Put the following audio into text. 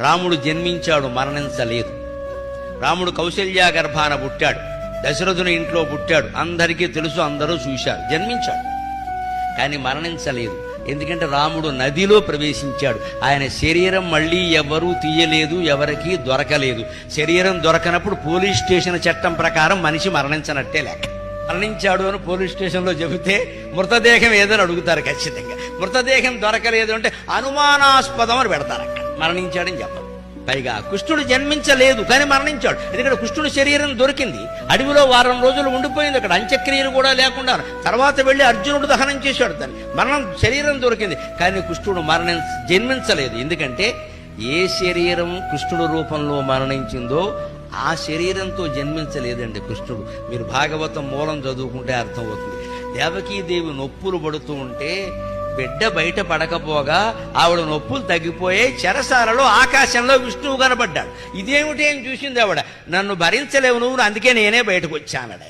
రాముడు జన్మించాడు, మరణించలేదు. రాముడు కౌశల్యా గర్భాన పుట్టాడు, దశరథుని ఇంట్లో పుట్టాడు, అందరికీ తెలుసు, అందరూ చూశారు. జన్మించాడు కానీ మరణించలేదు. ఎందుకంటే రాముడు నదిలో ప్రవేశించాడు. ఆయన శరీరం మళ్ళీ ఎవరూ తీయలేదు, ఎవరికీ దొరకలేదు. శరీరం దొరకనప్పుడు పోలీస్ స్టేషన్ చట్టం ప్రకారం మనిషి మరణించనట్టే లెక్క. మరణించాడు అని పోలీస్ స్టేషన్లో చెబితే మృతదేహం ఏదని అడుగుతారు ఖచ్చితంగా. మృతదేహం దొరకలేదు అంటే అనుమానాస్పదం అని పెడతారు. అక్కడ మరణించాడని చెప్పరు. పైగా కృష్ణుడు జన్మించలేదు కానీ మరణించాడు. ఎందుకంటే కృష్ణుడి శరీరం దొరికింది, అడవిలో వారం రోజులు ఉండిపోయింది, అక్కడ అంత్యక్రియలు కూడా లేకుండా. తర్వాత వెళ్ళి అర్జునుడు దహనం చేశాడు దాన్ని. శరీరం దొరికింది కానీ కృష్ణుడు జన్మించలేదు. ఎందుకంటే ఏ శరీరం కృష్ణుడు రూపంలో మరణించిందో ఆ శరీరంతో జన్మించలేదండి కృష్ణుడు. మీరు భాగవతం మూలం చదువుకుంటే అర్థమవుతుంది. దేవకీదేవి నొప్పులు పడుతూ ఉంటే బిడ్డ బయట పడకపోగా ఆవిడ నొప్పులు తగ్గిపోయాయి. చెరసాలలో ఆకాశంలో విష్ణువు కనబడ్డాడు. ఇదేమిటి అని చూసింది ఆవిడ. నన్ను భరించలేవు నువ్వు, అందుకే నేనే బయటకు వచ్చానడ.